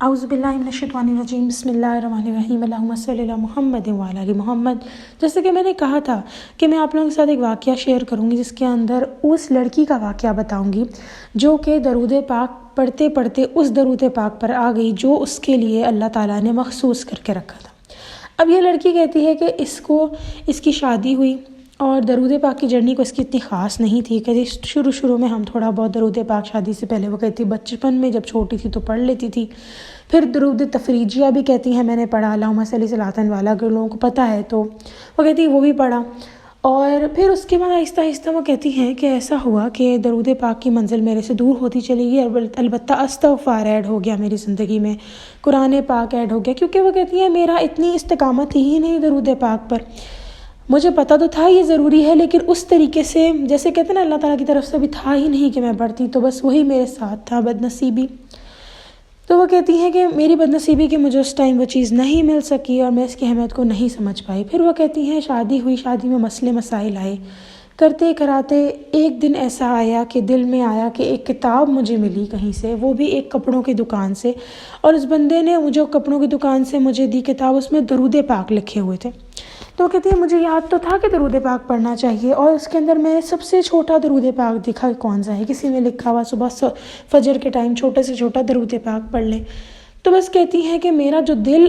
اعوذ باللہ من الشیطان الرجیم بسم اللہ الرحمن الرحیم اللہم صلی علی محمد وعلی آل محمد۔ جیسے کہ میں نے کہا تھا کہ میں آپ لوگوں کے ساتھ ایک واقعہ شیئر کروں گی، جس کے اندر اس لڑکی کا واقعہ بتاؤں گی جو کہ درود پاک پڑھتے پڑھتے اس درود پاک پر آ گئی جو اس کے لیے اللہ تعالیٰ نے مخصوص کر کے رکھا تھا۔ اب یہ لڑکی کہتی ہے کہ اس کی شادی ہوئی اور درود پاک کی جرنی کو اس کی اتنی خاص نہیں تھی۔ کہتی شروع میں ہم تھوڑا بہت درود پاک شادی سے پہلے، وہ کہتی بچپن میں جب چھوٹی تھی تو پڑھ لیتی تھی۔ پھر درود تفریجیہ بھی کہتی ہیں میں نے پڑھا، اللہم صلی صلاۃ والا، اگر لوگوں کو پتہ ہے تو وہ کہتی وہ بھی پڑھا۔ اور پھر اس کے بعد آہستہ آہستہ وہ کہتی ہیں کہ ایسا ہوا کہ درود پاک کی منزل میرے سے دور ہوتی چلی گئی، البتہ استغفار ایڈ ہو گیا میری زندگی میں، قرآن پاک ایڈ ہو گیا، کیونکہ وہ کہتی ہیں میرا اتنی استقامت ہی نہیں درود پاک پر۔ مجھے پتہ تو تھا یہ ضروری ہے، لیکن اس طریقے سے جیسے کہتے ہیں نا اللہ تعالیٰ کی طرف سے بھی تھا ہی نہیں کہ میں پڑھتی، تو بس وہی میرے ساتھ تھا، بد نصیبی۔ تو وہ کہتی ہیں کہ میری بد نصیبی کہ مجھے اس ٹائم وہ چیز نہیں مل سکی اور میں اس کی اہمیت کو نہیں سمجھ پائی۔ پھر وہ کہتی ہیں شادی ہوئی، شادی میں مسئلے مسائل آئے، کرتے کراتے ایک دن ایسا آیا کہ دل میں آیا کہ ایک کتاب مجھے ملی کہیں سے، وہ بھی ایک کپڑوں کی دکان سے، اور اس بندے نے مجھے کپڑوں کی دکان سے مجھے دی کتاب، اس میں درود پاک لکھے ہوئے تھے۔ تو کہتی ہے مجھے یاد تو تھا کہ درود پاک پڑھنا چاہیے، اور اس کے اندر میں سب سے چھوٹا درود پاک دکھا کون سا ہے، کسی نے لکھا ہوا صبح فجر کے ٹائم چھوٹے سے چھوٹا درود پاک پڑھ لیں۔ تو بس کہتی ہے کہ میرا جو دل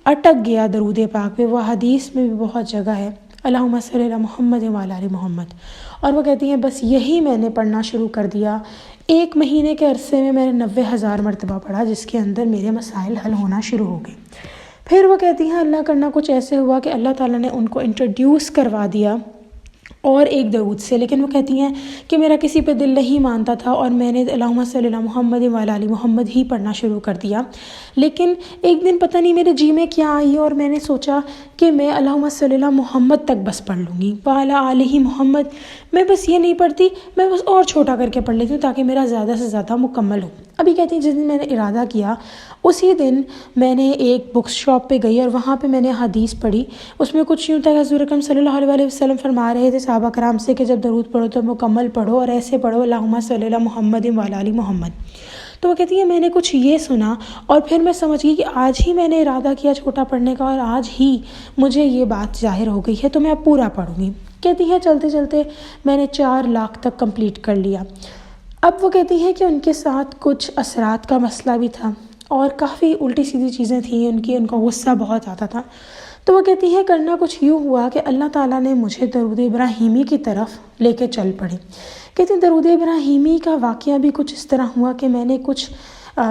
اٹک گیا درود پاک پہ، وہ حدیث میں بھی بہت جگہ ہے، اللہم صلی علی محمد وعلی آل محمد، اور وہ کہتی ہیں بس یہی میں نے پڑھنا شروع کر دیا۔ ایک مہینے کے عرصے میں نے 90,000 مرتبہ پڑھا، جس کے اندر میرے مسائل حل ہونا شروع ہو گئے۔ پھر وہ کہتی ہیں اللہ کرنا کچھ ایسے ہوا کہ اللہ تعالیٰ نے ان کو انٹروڈیوس کروا دیا اور ایک درود سے، لیکن وہ کہتی ہیں کہ میرا کسی پہ دل نہیں مانتا تھا اور میں نے اللہم صلی علی محمد وعلی آل محمد ہی پڑھنا شروع کر دیا۔ لیکن ایک دن پتہ نہیں میرے جی میں کیا آئی اور میں نے سوچا کہ میں اللہم صلی علی محمد تک بس پڑھ لوں گی، وعلی آل محمد، میں بس یہ نہیں پڑھتی، میں بس اور چھوٹا کر کے پڑھ لیتی ہوں تاکہ میرا زیادہ سے زیادہ مکمل ہو۔ ابھی کہتی ہیں جس دن میں نے ارادہ کیا اسی دن میں نے ایک بک شاپ پہ گئی اور وہاں پہ میں نے حدیث پڑھی۔ اس میں کچھ یوں تھا کہ حضور اکرم صلی اللہ علیہ وسلم فرما رہے تھے صحابہ کرام سے کہ جب درود پڑھو تو مکمل پڑھو اور ایسے پڑھو اللہم صلی علی محمد وعلی آل محمد۔ تو وہ کہتی ہے میں نے کچھ یہ سنا اور پھر میں سمجھ گئی کہ آج ہی میں نے ارادہ کیا چھوٹا پڑھنے کا اور آج ہی مجھے یہ بات ظاہر ہو گئی ہے، تو میں اب پورا پڑھوں گی۔ کہتی ہے چلتے چلتے میں نے 4 لاکھ تک کمپلیٹ کر لیا۔ اب وہ کہتی ہیں کہ ان کے ساتھ کچھ اثرات کا مسئلہ بھی تھا اور کافی الٹی سیدھی چیزیں تھیں، ان کا غصہ بہت آتا تھا۔ تو وہ کہتی ہے کرنا کچھ یوں ہوا کہ اللہ تعالیٰ نے مجھے درود ابراہیمی کی طرف لے کے چل پڑے۔ کہتی ہیں درود ابراہیمی کا واقعہ بھی کچھ اس طرح ہوا کہ میں نے کچھ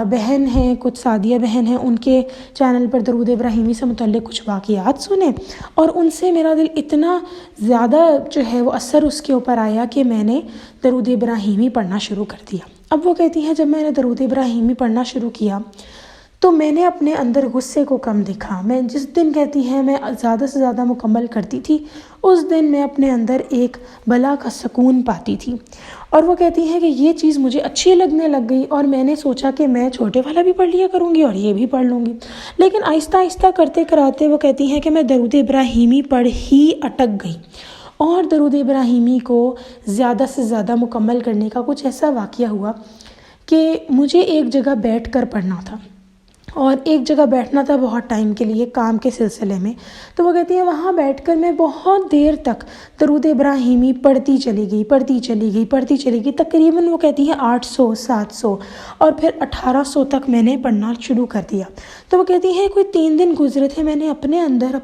بہن ہیں، کچھ سعدیہ بہن ہیں، ان کے چینل پر درود ابراہیمی سے متعلق کچھ واقعات سنے اور ان سے میرا دل اتنا زیادہ جو ہے وہ اثر اس کے اوپر آیا کہ میں نے درود ابراہیمی پڑھنا شروع کر دیا۔ اب وہ کہتی ہیں جب میں نے درود ابراہیمی پڑھنا شروع کیا تو میں نے اپنے اندر غصے کو کم دیکھا۔ میں جس دن کہتی ہیں میں زیادہ سے زیادہ مکمل کرتی تھی، اس دن میں اپنے اندر ایک بلا کا سکون پاتی تھی، اور وہ کہتی ہیں کہ یہ چیز مجھے اچھی لگنے لگ گئی اور میں نے سوچا کہ میں چھوٹے والا بھی پڑھ لیا کروں گی اور یہ بھی پڑھ لوں گی۔ لیکن آہستہ آہستہ کرتے کراتے وہ کہتی ہیں کہ میں درود ابراہیمی پڑھ ہی اٹک گئی، اور درود ابراہیمی کو زیادہ سے زیادہ مکمل کرنے کا کچھ ایسا واقعہ ہوا کہ مجھے ایک جگہ بیٹھ کر پڑھنا تھا، اور ایک جگہ بیٹھنا تھا بہت ٹائم کے لیے کام کے سلسلے میں۔ تو وہ کہتی ہیں وہاں بیٹھ کر میں بہت دیر تک درود ابراہیمی پڑھتی چلی گئی، تقریباً وہ کہتی ہیں 800 700 اور پھر 1800 تک میں نے پڑھنا شروع کر دیا۔ تو وہ کہتی ہیں کوئی 3 دن گزرے تھے، میں نے اپنے اندر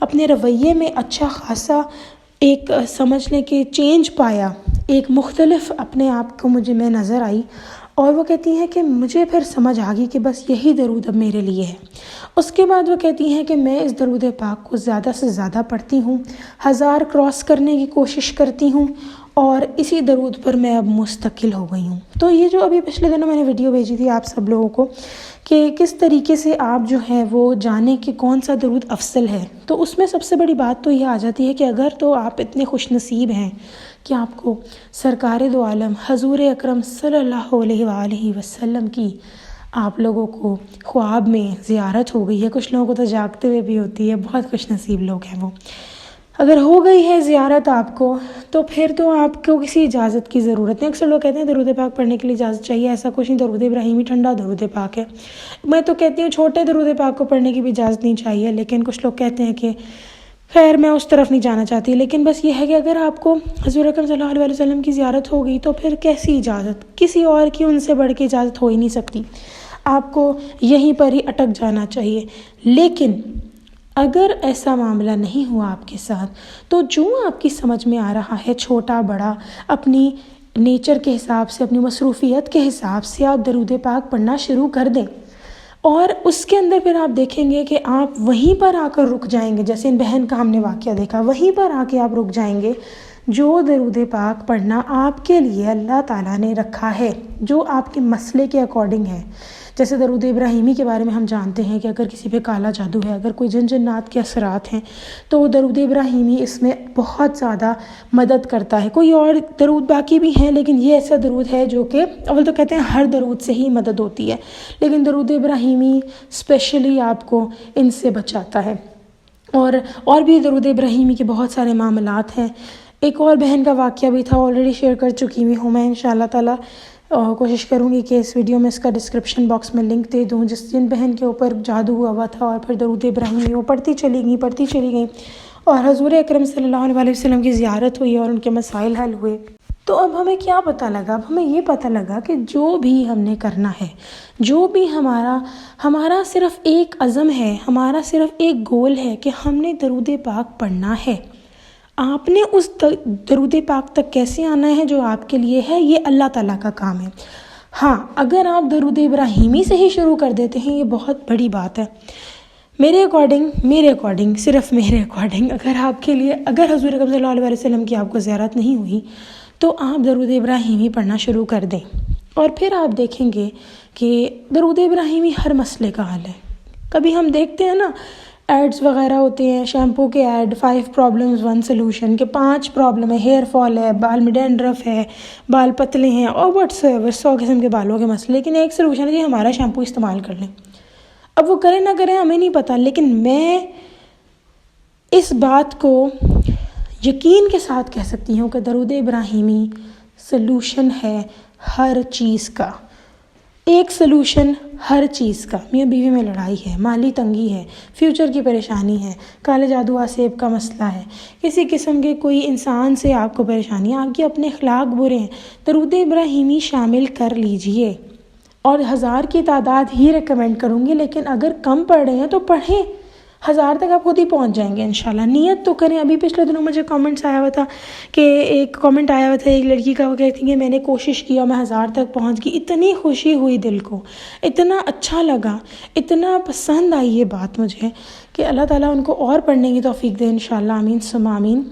اپنے رویے میں اچھا خاصا ایک سمجھ لیں کہ چینج پایا، ایک مختلف اپنے آپ کو میں نظر آئی، اور وہ کہتی ہیں کہ مجھے پھر سمجھ آ گئی کہ بس یہی درود اب میرے لیے ہے۔ اس کے بعد وہ کہتی ہیں کہ میں اس درود پاک کو زیادہ سے زیادہ پڑھتی ہوں، 1000 کراس کرنے کی کوشش کرتی ہوں، اور اسی درود پر میں اب مستقل ہو گئی ہوں۔ تو یہ جو ابھی پچھلے دنوں میں نے ویڈیو بھیجی تھی آپ سب لوگوں کو کہ کس طریقے سے آپ جو ہے وہ جانیں کہ کون سا درود افضل ہے، تو اس میں سب سے بڑی بات تو یہ آ جاتی ہے کہ اگر تو آپ اتنے خوش نصیب ہیں کہ آپ کو سرکار دو عالم حضور اکرم صلی اللہ علیہ وآلہ وسلم کی آپ لوگوں کو خواب میں زیارت ہو گئی ہے، کچھ لوگوں کو تو جاگتے ہوئے بھی ہوتی ہے، بہت خوش نصیب لوگ ہیں وہ۔ اگر ہو گئی ہے زیارت آپ کو تو پھر تو آپ کو کسی اجازت کی ضرورت نہیں. اکثر لوگ کہتے ہیں درود پاک پڑھنے کے لیے اجازت چاہیے. ایسا کچھ نہیں. درود ابراہیمی ٹھنڈا درود پاک ہے. میں تو کہتی ہوں چھوٹے درود پاک کو پڑھنے کی بھی اجازت نہیں چاہیے, لیکن کچھ لوگ کہتے ہیں کہ خیر میں اس طرف نہیں جانا چاہتی. لیکن بس یہ ہے کہ اگر آپ کو حضور اکرم صلی اللہ علیہ وسلم کی زیارت ہو گئی تو پھر کیسی اجازت, کسی اور کی ان سے بڑھ کے اجازت ہو ہی نہیں سکتی. آپ کو یہیں پر ہی اٹک جانا چاہیے. لیکن اگر ایسا معاملہ نہیں ہوا آپ کے ساتھ تو جو آپ کی سمجھ میں آ رہا ہے, چھوٹا بڑا, اپنی نیچر کے حساب سے, اپنی مصروفیت کے حساب سے آپ درود پاک پڑھنا شروع کر دیں. اور اس کے اندر پھر آپ دیکھیں گے کہ آپ وہیں پر آ کر رک جائیں گے. جیسے ان بہن کا ہم نے واقعہ دیکھا, وہیں پر آ کے آپ رک جائیں گے. جو درود پاک پڑھنا آپ کے لیے اللہ تعالیٰ نے رکھا ہے, جو آپ کے مسئلے کے اکارڈنگ ہے. جیسے درود ابراہیمی کے بارے میں ہم جانتے ہیں کہ اگر کسی پہ کالا جادو ہے, اگر کوئی جنات کے اثرات ہیں, تو درود ابراہیمی اس میں بہت زیادہ مدد کرتا ہے. کوئی اور درود باقی بھی ہیں, لیکن یہ ایسا درود ہے جو کہ اول تو کہتے ہیں ہر درود سے ہی مدد ہوتی ہے, لیکن درود ابراہیمی اسپیشلی آپ کو ان سے بچاتا ہے. اور بھی درود ابراہیمی کے بہت سارے معاملات ہیں. ایک اور بہن کا واقعہ بھی تھا, آلریڈی شیئر کر چکی ہوئی ہوں میں. انشاءاللہ تعالیٰ کوشش کروں گی کہ اس ویڈیو میں اس کا ڈسکرپشن باکس میں لنک دے دوں, جن بہن کے اوپر جادو ہوا تھا اور پھر درود ابراہیمی وہ پڑھتی چلی گئیں اور حضور اکرم صلی اللہ علیہ وسلم کی زیارت ہوئی اور ان کے مسائل حل ہوئے. تو اب ہمیں کیا پتہ لگا؟ اب ہمیں یہ پتہ لگا کہ جو بھی ہم نے کرنا ہے, جو بھی ہمارا صرف ایک عزم ہے, ہمارا صرف ایک گول ہے کہ ہم نے درود پاک پڑھنا ہے. آپ نے اس درود پاک تک کیسے آنا ہے جو آپ کے لیے ہے, یہ اللہ تعالیٰ کا کام ہے. ہاں, اگر آپ درود ابراہیمی سے ہی شروع کر دیتے ہیں, یہ بہت بڑی بات ہے. میرے اکارڈنگ صرف میرے اکارڈنگ اگر حضور اکرم صلی اللہ علیہ وسلم کی آپ کو زیارت نہیں ہوئی تو آپ درود ابراہیمی پڑھنا شروع کر دیں, اور پھر آپ دیکھیں گے کہ درود ابراہیمی ہر مسئلے کا حل ہے. کبھی ہم دیکھتے ہیں نا, ایڈز وغیرہ ہوتے ہیں, شیمپو کے ایڈ, 5 پرابلمز 1 سلوشن کے 5 پرابلم ہے, ہیئر فال ہے, بال میں ڈینڈرف ہے, بال پتلے ہیں, اور 100 قسم کے بالوں کے مسئلے, لیکن ایک سلوشن ہے جی ہمارا شیمپو استعمال کر لیں. اب وہ کریں نہ کریں ہمیں نہیں پتہ, لیکن میں اس بات کو یقین کے ساتھ کہہ سکتی ہوں کہ درود ابراہیمی سلوشن ہے ہر چیز کا. ایک سلوشن ہر چیز کا. میاں بیوی میں لڑائی ہے, مالی تنگی ہے, فیوچر کی پریشانی ہے, کالے جادو آسیب کا مسئلہ ہے, کسی قسم کے کوئی انسان سے آپ کو پریشانی ہے, آپ کے اپنے اخلاق برے ہیں, درود ابراہیمی شامل کر لیجئے. اور 1000 کی تعداد ہی ریکمینڈ کروں گی, لیکن اگر کم پڑھ رہے ہیں تو پڑھیں, 1000 تک آپ خود ہی پہنچ جائیں گے انشاءاللہ. نیت تو کریں. ابھی پچھلے دنوں مجھے کامنٹس آیا ہوا تھا کہ ایک کامنٹ آیا ہوا تھا ایک لڑکی کا, وہ کہتی کہ میں نے کوشش کی اور میں 1000 تک پہنچ گئی. اتنی خوشی ہوئی دل کو, اتنا اچھا لگا, اتنا پسند آئی یہ بات مجھے کہ اللہ تعالیٰ ان کو اور پڑھنے کی توفیق دے انشاءاللہ. آمین ثم آمین.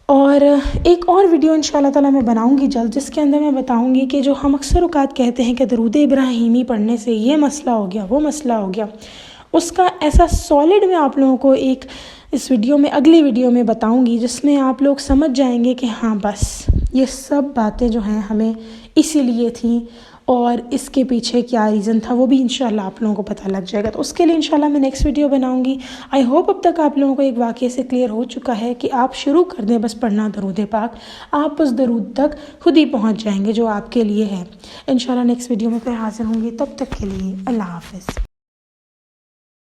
اور ایک اور ویڈیو انشاءاللہ تعالیٰ میں بناؤں گی جلد, جس کے اندر میں بتاؤں گی کہ جو ہم اکثر اوقات کہتے ہیں کہ درود ابراہیمی پڑھنے سے یہ مسئلہ ہو گیا, وہ مسئلہ ہو گیا, اس کا ایسا سالڈ میں آپ لوگوں کو ایک اس ویڈیو میں, اگلی ویڈیو میں بتاؤں گی, جس میں آپ لوگ سمجھ جائیں گے کہ ہاں بس یہ سب باتیں جو ہیں ہمیں اسی لیے تھیں, اور اس کے پیچھے کیا ریزن تھا وہ بھی انشاءاللہ آپ لوگوں کو پتہ لگ جائے گا. تو اس کے لیے انشاءاللہ میں نیکسٹ ویڈیو بناؤں گی. آئی ہوپ اب تک آپ لوگوں کو ایک واقعے سے کلیئر ہو چکا ہے کہ آپ شروع کر دیں بس پڑھنا درود پاک, آپ اس درود تک خود ہی پہنچ جائیں گے جو آپ کے لیے ہے. انشاءاللہ نیکسٹ ویڈیو میں پھر حاضر ہوں گی, تب تک کے لیے اللہ حافظ.